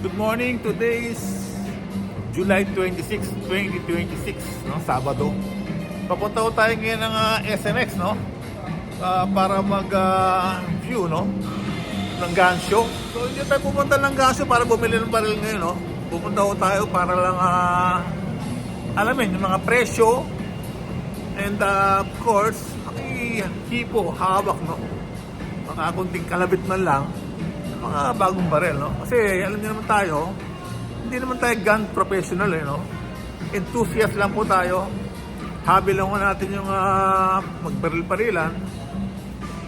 Good morning. Today is July 26, 2026, no? Sabado. Papunta ko tayo ngayon ng SMX, no? Para mag-view, no? Ng Gansyo. So, hindi tayo pumunta ng Gansyo para bumili ng baril ngayon, no? Pupunta ko tayo para lang alamin yung mga presyo. And of course, makihipo, hawak, no? Makakunting kalabit man lang mga bagong baril, no? Kasi alam niyo naman tayo, hindi naman tayo gun professional, no? Enthusiast lang po tayo. Hobby lang po natin yung magbaril-barilan.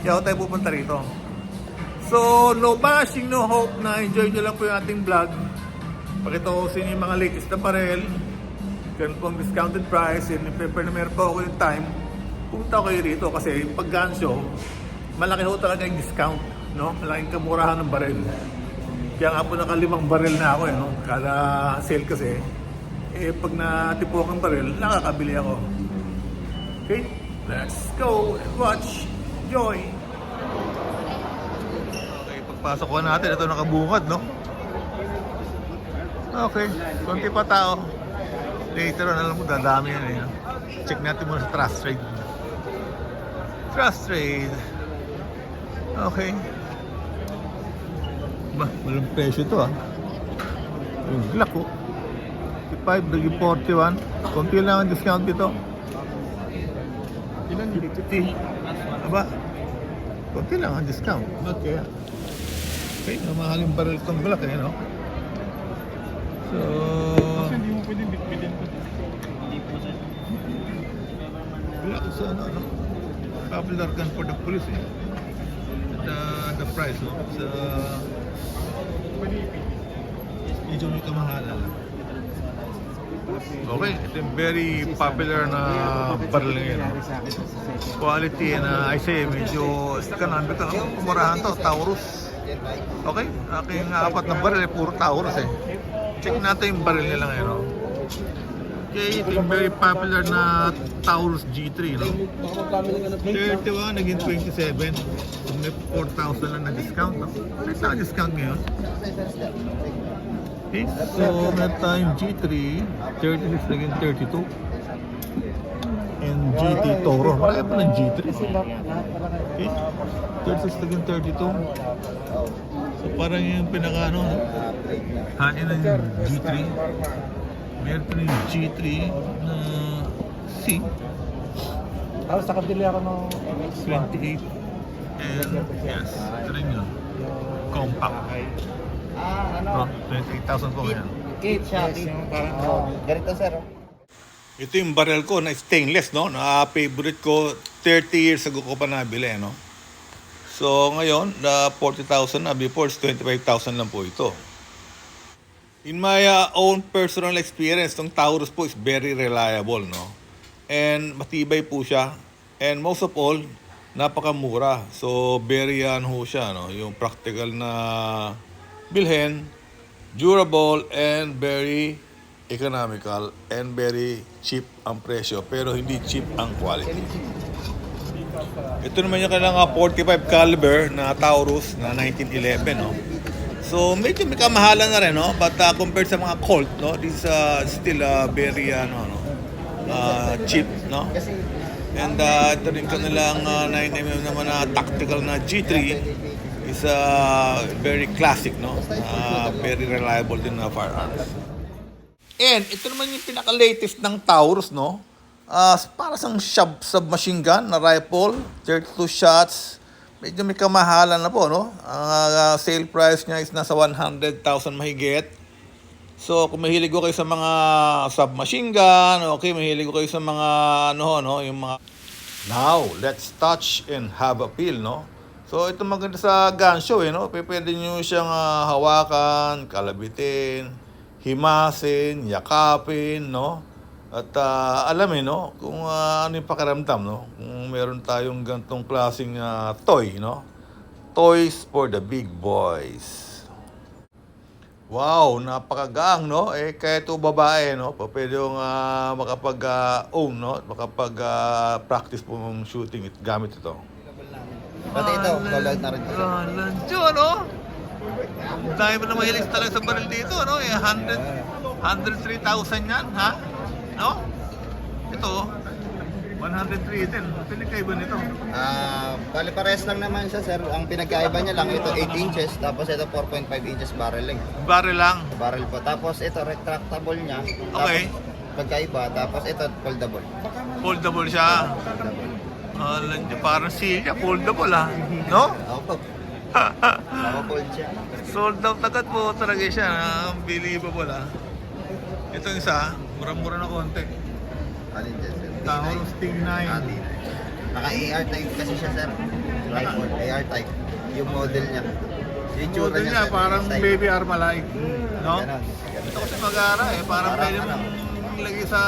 Kaya tayo pupunta rito. So, no bashing, no hope na enjoy nyo lang po yung ating vlog. Pakita ko sa inyo yung mga latest na baril. Ganun pong discounted price. And if ever na meron po ako yung time, pumunta ko kayo rito kasi pag gun show, malaki ho talaga yung discount, no? Malaking kamurahan ng baril. Kaya nga po naka-5 baril na ako, no? Kada sale kasi, pag natipok ang baril, nakakabili ako. Okay, let's go and watch. Enjoy! Okay, pagpasok ko natin, ito nakabungad, no? Okay, konti pa tao. Later on, alam mo, dadami yan, no? Check natin muna sa Trust Trade. Trust Trade. Okay. Ba, walang presyo to Yung Glock ko. 55, naging 41. Kunti lang ang discount dito. Ilan? 50. Aba, kunti lang ang discount. Okay. Okay, namahaling baril itong Glock, no? So, Kasi hindi mo pwedeng bitbitin ko. Hindi po siya. Glock sa ano? Popular gun for the police, the price, no? Sa medyo may kamahalan. Okay, ito yung very popular na baril ngayon, no? Quality and I say medyo kanambi ka kumurahan to, Taurus. Okay, aking 4 na baril puro Taurus Check natin yung baril nila ngayon, no? Okay, ito yung very popular na Taurus G3, no? 31, naging 27. May 4,000 lang na discount, no? May saan discount ngayon? Okay, so meron tayong G3, 36 naging 32. And GT Toro, marami pa ng G3. Okay, 36 naging 32. So parang yung pinaka, no? Hain na yung G3. Meron pa rin yung G3 na C. Tapos nakabili ako ng 28. And yes, ito rin yun. Compact. No, 28,000 po yan. Kate siya. Yung parang ganito sir. Ito yung barrel ko na stainless, no? Na favorite ko, 30 years ago ko pa nabili, no? So ngayon, 40,000 na. Before, 25,000 lang po ito. In my own personal experience, tong Taurus po is very reliable, no? And matibay po siya. And most of all, napakamura. So, very ho siya, no? Yung practical na bilhin, durable, and very economical, and very cheap ang presyo. Pero hindi cheap ang quality. Ito naman yung kailangan 45 caliber na Taurus na 1911, no? So medyo may kamahalan na rin, no? But compared sa mga Colt, no, this is still very cheap, no? And ito rin kanilang 9mm naman na tactical na G3 is very classic, no? Very reliable din na firearms. And ito naman yung pinaka-latest ng Taurus, no? Para sang submachine gun na rifle, 32 shots. Medyo may kamahalan na po, no? Ang sale price niya is nasa 100,000 mahigit. So, kung mahilig ko kayo sa mga submachine gun, okay, mahilig ko kayo sa mga, yung mga... Now, let's touch and have a feel, no? So, ito maganda sa gun show, no? Pwede nyo siyang hawakan, kalabitin, himasin, yakapin, no? At alamin, no, kung ano yung pakiramdam, no, kung meron tayong gantong klaseng toy, no, toys for the big boys. Wow, napakagaang, no, kaya ito babae, no, pwede yung makapag-own, no, makapag-practice po ng shooting gamit ito. Pati ito, collab na rin ito. Nandiyo, no? Ang dami mo na mahilig talaga sa baril dito, no? 103,000 yan, ha? No? Ito, 103 din. Pinagkaiba nito. Bali parehas lang naman siya sir. Ang pinagkaiba niya lang ito 8 inches tapos ito 4.5 inches barrel length. Baril lang. Barrel po. Tapos ito retractable niya. Okay. Tapos, pagkaiba. Tapos ito foldable. Foldable siya. Foldable. Parang silya, foldable, ha? No? Opo. Fold siya. Sold out agad po talaga siya. Unbelievable, ha? Ito yung isa, mura-mura na konti. Alin dyan sir? Taurus T9. Naka-AR type kasi siya sir. Rifle. AR type. Yung model niya. Yung tsura Model niya, sir, parang type. baby Armalite. No? Ganon. Ito kasi mag-ara eh. Parang Parang pwede ano. mong ilagay sa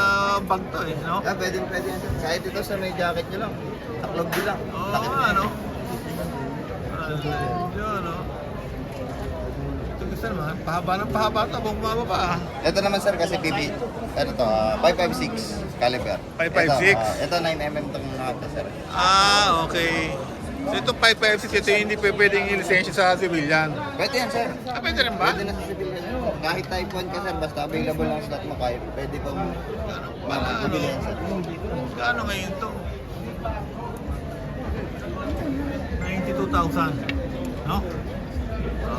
bag to eh. No? Pwede yan sir. Kahit ito sa may jacket nyo lang. Taklog nyo lang. Oo, Takip nyo. ano? Yun, no? Ito gusto naman, pahaba ng pahaba ito. Bumaba pa, ah. Ito naman sir kasi PB. Ano to? 556 caliber. 556? Ito 9mm itong nakata sir. Okay. So ito 556, ito yung hindi pwedeng ilisensya sa civilian. Pwede yan sir. Pwede rin ba? Pwede na sa civilian. Kahit type 1 ka sir, basta available lang slot mo kahit pwede pang mabili yan sir. Gaano ngayon to? 92,000. No?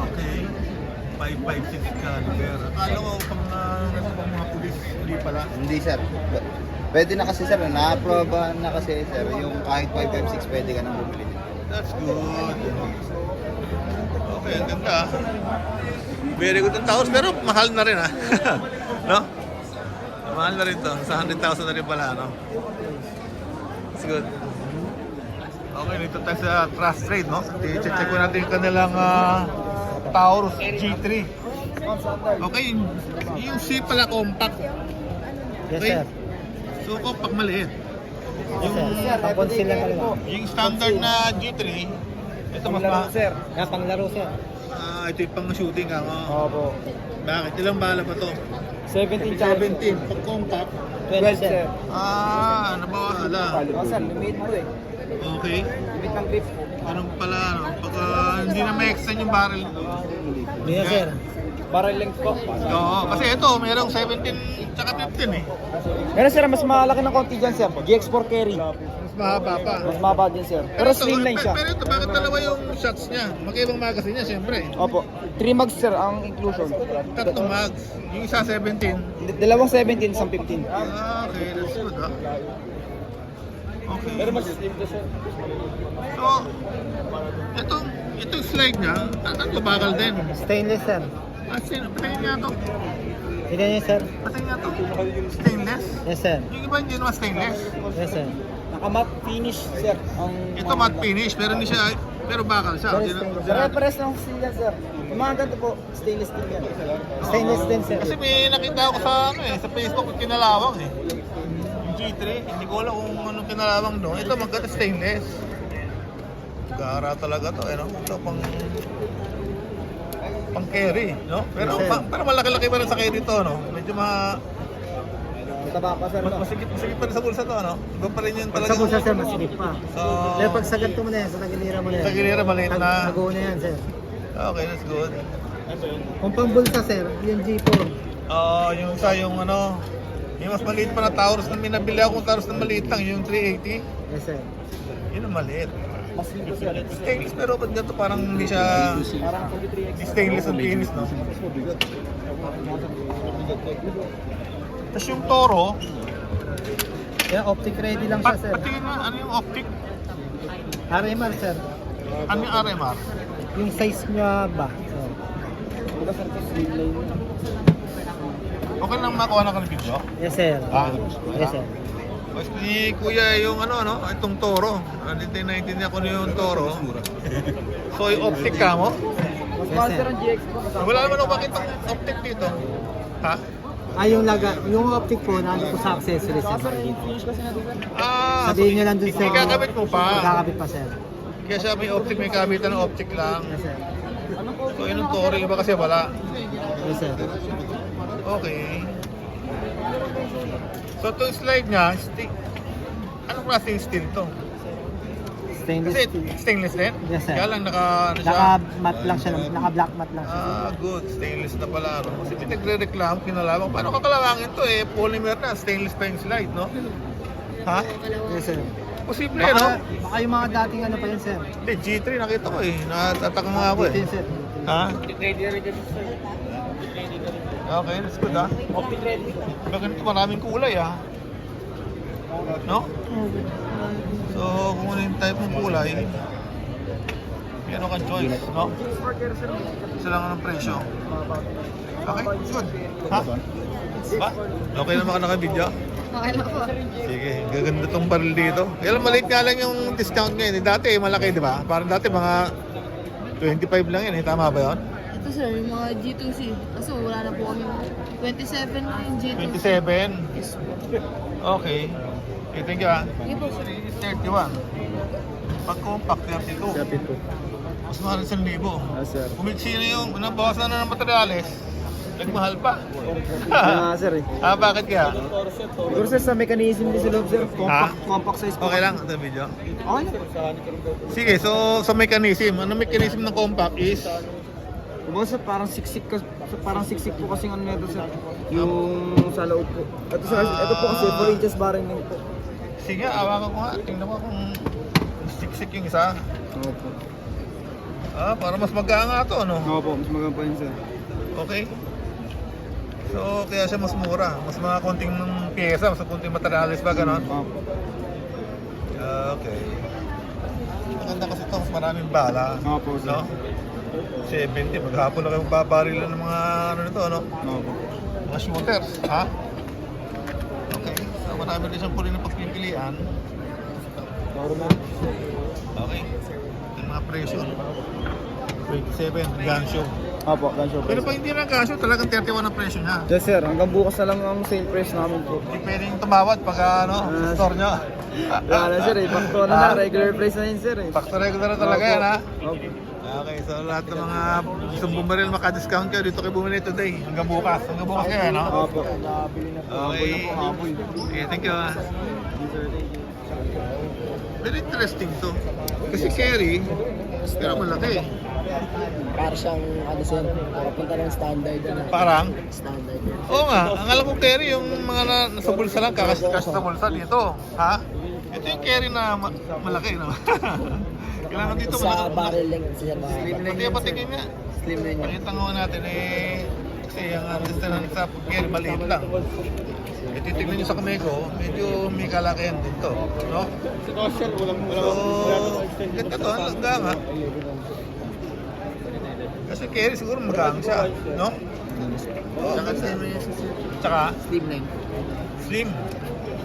Okay. 556 caliber. Akala ko pang mga pulis, hindi pala. Hindi sir. Pwede na kasi sir, na-approve na kasi sir, yung kahit 556 pwede ka nang bumili. That's good. Okay, ang ganda. Very good ang taos, pero mahal na rin, ha? No? Mahal na rin to. Sa 100,000 na rin pala, no? That's good. Okay, dito tayo sa Trust Trade, no? I-check ko natin yung kanilang Taurus G3. Okay, yung C pala compact. Yes, Okay? sir. So, compact maliit. Yes, sir. Tapos sila talaga. Yung standard na G3, ito mas Panglaro, sir. Panglaro, sir. Ito yung pang shooting ka. Opo. Bakit? Ilang bala ba to? 17 17. Pag compact, 12, sir. nabawala. Sir, limit mo eh. Okay. Limit ng grip. Anong pala, ano? Pag hindi na may extend yung barrel. Yes, sir. Barrel length po. Oo, kasi ito, merong 17 tsaka 15 eh. Pero sir, mas malaki ng konti dyan, sir. GX4 carry. Mas mahaba pa. Mas mababa din, sir. Pero ito, slimline siya. Pero ito, bakit dalawa yung shots niya? Magkaibang magazine niya, siyempre. Opo. 3 mags, sir, ang inclusion. Tatlong mags. Yung isa 17. Dalawang 17, isang 15. Okay, that's good, ah. Okay. Pero mas slim to, sir. So, itong slide niya, tatlo bakal din. Stainless, sir. Patingin nga to. Tignan niyo, sir. Patingin nga to. Stainless. Yes, sir. Yung iba hindi naman stainless. Yes, sir. Naka-matte finish, sir. Ang Ito matte finish, pero hindi siya, pero bakal siya. Pero stainless. Pare-pares lang steel yan, sir. Yung mga ganito po, stainless steel yan. Stainless din, sir. Kasi may nakita ako sa sa Facebook yung kinalawang eh. Yung G3, hindi ko alam kung anong kinalawang doon. Ito magkata stainless. Gara talaga to, eh, no? Ito pang carry, no? Pero Yes, sir. pero malaki-laki pa rin sa carry to, no? Medyo Mataba pa, sir. No? masigit pa rin sa bulsa to, no? Iba pa rin yun Pag talaga. sa bulsa, sir, masigit pa. So, Pero pag sa ganito mo na yan, sa tagilira mo na yan. Sa gilira, maliit na. Nag-go na yan, sir. Okay, that's good. Kung pang bulsa, sir, yung G4. Yung isa, yung ano, yung mas maliit pa na Taurus na minabili ako, Taurus na maliit lang, yung 380. Yes, sir. Yun ang maliit. Mas libo, sir. Stainless, pero pag ganito parang hindi siya Parang 23X. hindi stainless ang finish, no? Tapos yung Toro, Yan, optic ready lang siya, sir. patingin nga, ano yung optic? RMR, sir. Ano yung RMR? Yung size niya ba, sir? Diba, sir, ito slimline. Okay lang makuha na ka ng video? Yes, sir. Yes, sir. Mas ni Kuya yung ano, itong Toro. Hindi naintindihan ko na yung Toro. So yung optic ka mo? Mas mahal, sir, ang GX po. Wala naman ako bakit ang optic dito. Ha? Yung optic po, nandun po sa accessories, sir. So, Sabihin niyo lang dun sa... ikakabit mo pa. Ikakabit pa, sir. Kaya siya may optic, may kabitan ng optic lang. Yes, sir. So yun ang Toro, iba kasi wala. Yes, sir. Okay. So itong slide niya, anong klaseng steel to? Stainless Kasi steel. stainless din? Yes, sir. Kaya lang ano siya? Naka-matte lang siya, naka-black matte lang siya. Good. Stainless na pala. No? Kasi may nagre-reklamo, kinalawang. Paano kakalawangin to eh? Polymer na, stainless pa yung slide, no? Ha? Yes, sir. Posible, no? Baka yung mga dating ano pa yun, sir. Hindi, G3 nakita ko eh. Natataka nga ako eh. Yun, sir. Ha? Okay, that's good ha. Diba ganito maraming kulay ha? No? So, kung ano yung type ng kulay, meron kang choice, no? Isa lang ang presyo. Okay, good. Ha? Ba? Okay naman ka naka-video? Okay na po. Sige, gaganda tong baril dito. Kaya lang maliit nga lang yung discount ngayon. Dati malaki, di ba? Parang dati mga 25 lang yan eh. Tama ba yun? Ito sir, yung mga G2C. Kaso wala na po kami. 27 na yung G2C. 27? Yes po. Okay. Okay, thank you ha. Sige po. 31. Pag compact, 32. Mas mahal 1,000. sir. Kumitsino yung nabawas na ng materyales. Nagmahal pa. Sir eh. Bakit kaya? Siguro sir, sa mechanism din sa loob, sir. Compact size po. Okay lang ito video. Okay. Sige, so sa mechanism. Ano mechanism ng compact is? Kumbaga sir, parang siksik po kasing ano nito sir. Yung sa loob po. Ito sir, ito po kasi 4 inches barring din po. Sige, awakan ko nga. Tingnan mo kung siksik yung isa. Opo. Para mas maganda to, ano? Opo, mas maganda pa yun sir. Okay. So, kaya siya mas mura. Mas mga konting pyesa, mas konting materialis ba, gano'n? Opo. Okay. Maganda kasi ito, mas maraming bala. Opo sir. No? 70, maghapon na kayo magbabarilan ng mga ano nito, no? Opo. Mga shooters, ha? Okay. So, marami din siyang puli na pagpipilian. Okay. Yung mga presyo. 27, gun show. Opo, ganun po. Pero pag hindi na gun show, talagang 31 ang presyo niya. Yes sir, hanggang bukas na lang ang sale price namin po. Hindi pwedeng tumawad pag sa store nyo. Wala na sir eh, pakto na na, regular price na yun sir eh. Factor regular na talaga yan, ha? Opo. Okay, so lahat ng mga gustong bumaril maka-discount kayo dito kayo bumili today. Hanggang bukas. Hanggang bukas kayo, no? Opo. Okay. Okay, thank you, ha? Very interesting to. Kasi carry, pero malaki. Para siyang ano sir, papunta ng standard na. Parang, Standard. oo nga, ang alam ko carry yung mga nasa bulsa lang, kakas sa bulsa dito. Ha? Ito yung carry na malaki, no? Kailangan dito Sa malaki. barrel length sir. Pati patingin nga. Slim na yun. Pakita nga natin eh, kasi ang distance sa carry maliit lang. Eh, titignan nyo sa kamay ko, medyo may kalakihan din to, no? So, ganda to, ang ganga. Kasi carry siguro magang siya, no? Tsaka, Slim na yun. slim.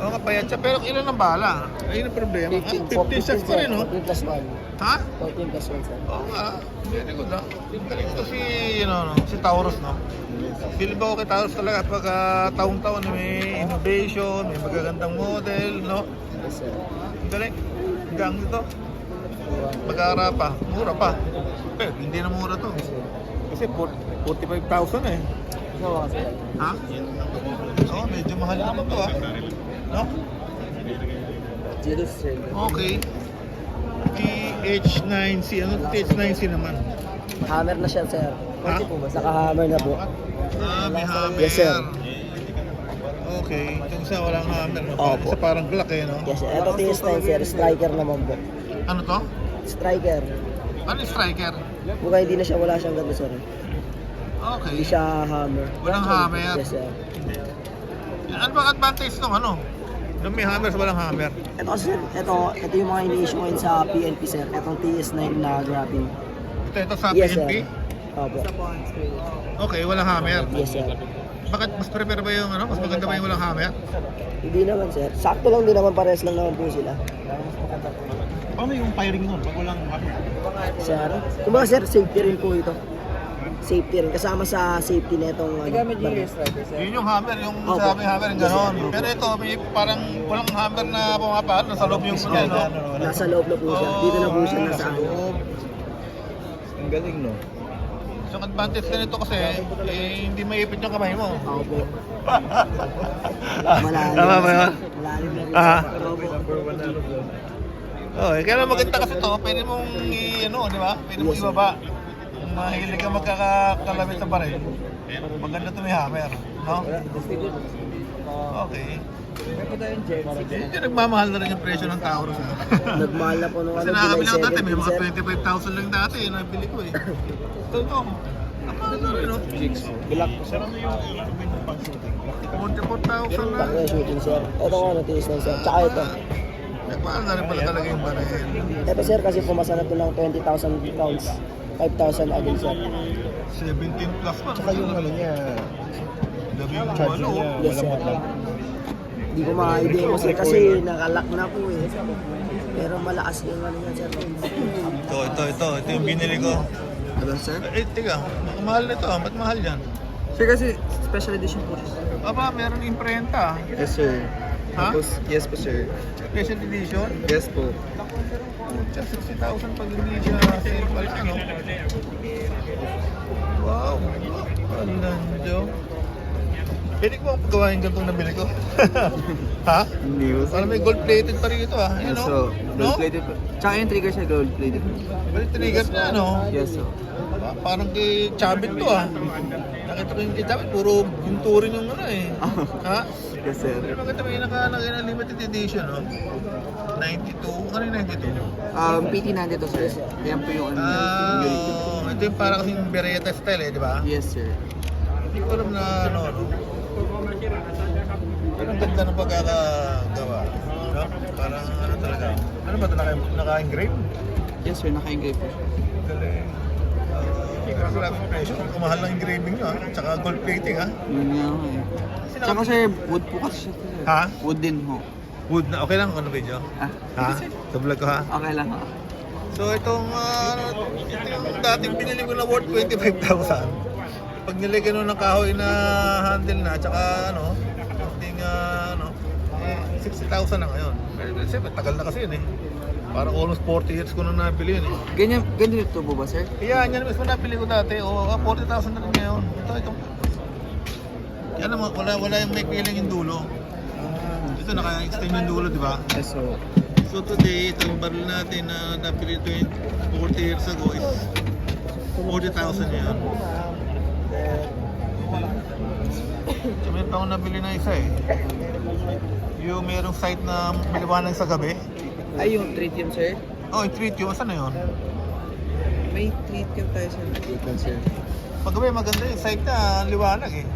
Oo nga, payat siya, pero ilan ang bala? Ayun ang problema. 50 shots pa rin, no? 14 plus 1. Ha? 14 plus 1 sir. Oo nga, very good, no? Galing to si, si Taurus, no? Feel ba ko kay Taurus talaga pag taon-taon may innovation, may magagandang model, no? Yes sir. Ang galing. Gang dito. Mag-aara pa. Mura pa. Pero hindi na mura to. Kasi 45,000 eh. No, sir. Ha? Oo, medyo mahal naman to ah. No? Zero sir. Okay. TH9C. Ano TH9C naman? Hammer na siya sir. Ha? Naka-hammer na po. May hammer. Yes, sir. Okay. Yung isa walang hammer. No? Opo. Isa parang Glock eh, no? Yes sir. Ito TS9 sir, striker naman po. Ano to? Striker. Ano yung striker? Mukhang hindi na siya, wala siyang ganito sir. Okay. Hindi siya hammer. Walang hammer. Yes sir. Ano bang advantage ng ano? Nung may hammer sa walang hammer? Ito sir, ito yung mga ini-issue ngayon sa PNP sir. Itong TS9 na grabbing. Ito sa Yes PNP? sir. Opo. Okay, walang hammer. Yes sir. Bakit mas prepare ba yung ano? Mas maganda ba yung walang hammer? Hindi naman sir. Sakto lang din naman, pares lang naman po sila. Paano yung firing nun? Pag walang hammer? Sir, kumbaga sir, safety rin po ito. Safety rin. Kasama sa safety na itong baril. Yun yung hammer, yung Opo. sabi hammer, yung gano'n. Pero ito, may parang walang hammer na pumapaan, nasa loob yung mga, no? Nasa loob na po siya. Dito na po siya nasa ano. Ang galing no? So, ang advantage na nito kasi, hindi maipit yung kamay mo. Opo. Malalim. Tama ba yun? Malalim na rin. Ah. Opo. Oh, kaya lang maganda kasi to, pwede mong ano, di ba? Pwede mong ibaba. Kung mahilig ka magkakakalabit sa baril, maganda to may hammer, no? Okay. Hindi nagmamahal na rin yung presyo ng Taurus. Nagmahal na po nung Kasi ano, nakakabili ako dati, 17, may mga sir. 25,000 lang dati, nabili ko eh. Ito, ang mahal na rin, no? Black po, sir. 44,000 na. Black na shooting, sir. Ito ko, natiis na, sir. Tsaka ito. Nagmahal na rin pala talaga yung baril. Ito, sir, kasi pumasa na ito ng 20,000 pounds. 5,000 agad, sir. 17 plus pa. Saka yung ano niya, Charge niya. Yes, sir. Hindi ko ma-idea mo, sir, kasi nakalock na po eh. Pero malakas yung ano niya, sir. Ito yung binili ko. Ano, sir? Eh, tiga, mahal na ito. Ba't mahal yan? Sir, kasi special edition po siya. Aba, meron imprenta. Yes, sir. Ha? Yes po, sir. Special edition. Yes po. Pucha, 60,000 pag hindi siya sale pa rin, ano? Wow. Orlando. Pwede ko bang pagawa yung gantong nabili ko? Ha? Hindi po, Parang may gold plated pa rin ito, ah. Yun, no? So, No? gold plated po. Tsaka yung trigger siya, gold plated. May trigger na, ano? Yes, sir. Parang kay Chabit to, ah. Nakita ko yung kay Chabit, puro pinturin yung ano, eh. Ha? Yes, sir. Pero maganda may nakalagay na limited edition, no? 92. Ano yung 92? PT nandito, sir. Yan po yung ano. Ah, ito yung parang kasing Beretta style, eh, di ba? Yes, sir. Hindi ko alam na ano. Pero ang ganda ng pagkakagawa. No? Parang ano talaga. Ano ba ito? Naka-engrave? Yes, sir. Naka-engrave po siya. Galing. Pero grabe yung presyo. Kumahal ng engraving nyo, ha? Tsaka gold plating, ha? Yun nga ako eh. Tsaka, sir, wood po kasi siya, sir. Ha? Wood din ho. Wood na. Okay lang kung ano video? Ah, Ha? Sa vlog ko, ha? okay lang ho. So itong ito yung dating binili ko na worth 25,000. Pag nilagyan mo ng kahoy na handle na, tsaka ano, hindi nga, ano, 60,000 na ngayon. Pero siyempre, tagal na kasi yun eh. Parang almost 40 years ko na nabili yun eh. Ganyan ito po ba, sir? Kaya yan mismo nabili ko dati, o 40,000 na rin ngayon. Ito. Yan naman, wala yung may feeling yung dulo. Ito, naka-extend yung dulo, di ba? Yes, so. So today, ito yung baril natin na nabili 40 years ago is 40,000 yan. So meron pa akong nabili na isa eh. Yung merong site na maliwanag sa gabi. Ay, yung tritium, sir? Oh, yung tritium, saan na yun? May tritium tayo, sir. Tritium, sir. Pag gabi maganda yung site na liwanag eh.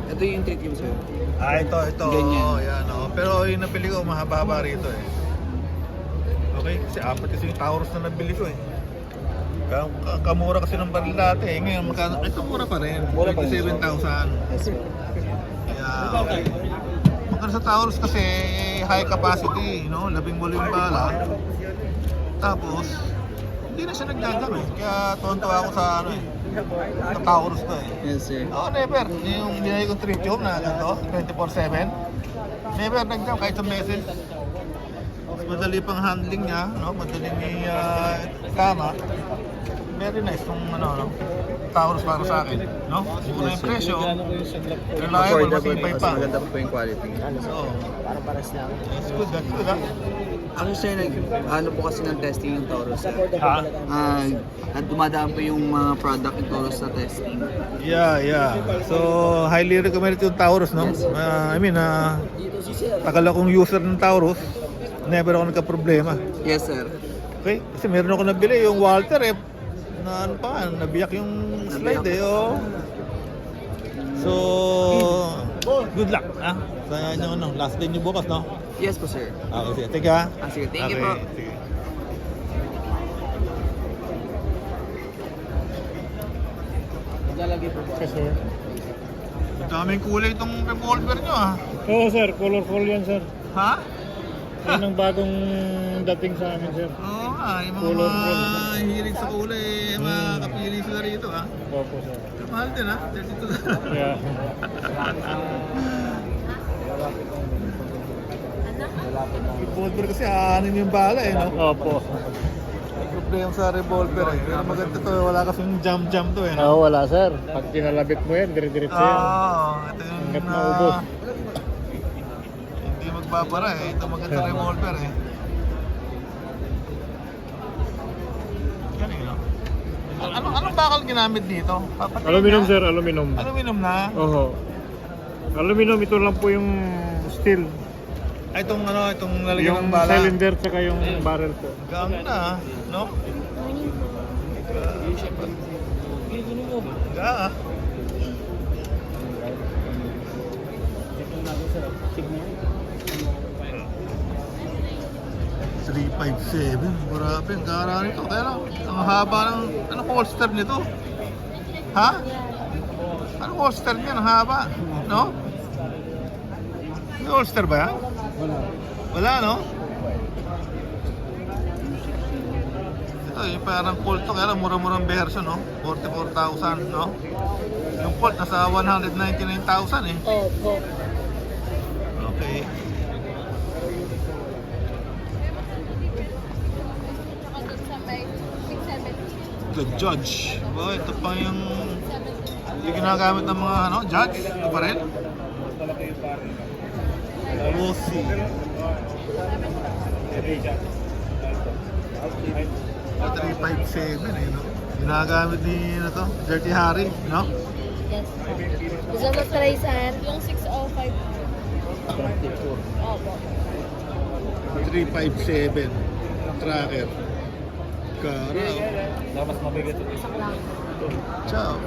Ito yung tritium, sir. Ah, ito. Ganyan. Oh, yan, oh. Pero yung nabili ko, mahaba-haba rito eh. Okay, kasi apat kasi yung Taurus na nabili ko eh. Kamura kasi ng baril dati eh. Ngayon, magkano? Ito mura pa rin. Mura pa rin. 27,000. Yes, sir. Kaya, okay. Magkano sa Taurus kasi high capacity, no? 10 volume bala. Tapos, hindi na siya nagdagam eh. Kaya tuwan-tuwa ako sa ano eh. Sa Taurus to eh. Yes, sir. Oo, never. Yung binayay kong tritium na ganito, 24/7. Never nagdam kahit sa meses. Mas madali pang handling niya, no? Madali niya tama. Very nice tong ano, no? Taurus para sa akin, no? Mura yung presyo. Reliable, masipay pa. Maganda po yung quality. Oo. Parang paras lang. That's good, that's good, ha? Ano, sir, ano po kasi ng testing yung Taurus, sir? Affordable talaga. Dumadaan po yung mga product ng Taurus sa testing. Yeah. So, highly recommended yung Taurus, no? I mean, Dito si sir. tagal akong user ng Taurus. Never ako nagka-problema. Yes, sir. Okay? Kasi meron ako nabili, yung Walter eh, na ano pa, nabiyak yung slide eh, oh. So, good luck, ha? Sa inyo, ano, last day nyo bukas, no? Yes po, sir. Okay, sige. Teka, ha? Sige, thank you Okay, po. sige. Lalagay po ba? Yes, sir. Ang daming kulay itong revolver nyo, ha? Oo, sir. Colorful yan, sir. Ha? Yan ang bagong dating sa amin, sir. Oo nga, yung Kulay, mga hilig sa kulay, mga kapili sila rito, ha? Opo, sir. Mahal din, ha? 32. Yeah. Revolver kasi aanin yung bala, eh, no? Opo. Problema sa revolver, eh. Pero maganda to, wala kasing jam-jam to, eh, no? Oo, wala, sir. Pag kinalabit mo yan, dire-diretso yan. Ito yung Hanggat maubos. hindi magbabara eh. Ito maganda revolver eh. Galing, no? Anong bakal ginamit dito? Papatay Aluminum na? sir, aluminum. Aluminum na? Oho. Aluminum, ito lang po yung steel. Ay, itong lalagyan ng Yung bala. cylinder tsaka yung barrel po. Gaang na, no? Ga. 357, grabe, ang gara nito. Kaya lang, ang haba ng, anong holster nito? Ha? Anong holster niya? Ang haba, no? May holster ba yan? Wala, no? Ito, yung parang Colt to, kaya lang mura-murang version, no? 44,000, no? Yung Colt, nasa 199,000 eh. Opo. Okay. The Judge. Oh, ito pa yung ginagamit ng mga judge. Ito pa rin. Rossi. 357 eh, no? Ginagamit ni, Dirty Harry, no? Yes. Gusto mo try saan? Yung 605. Opo. 357 tracker. Kara. Mas mabigat. Ciao.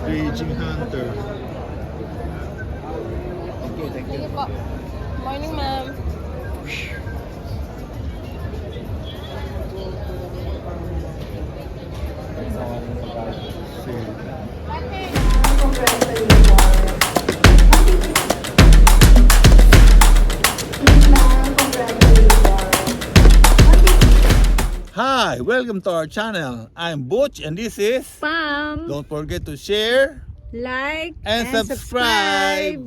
Raging Hunter. Thank you po. Morning, ma'am. Hi, welcome to our channel. I'm Butch and this is Pam, Don't forget to share like, and subscribe.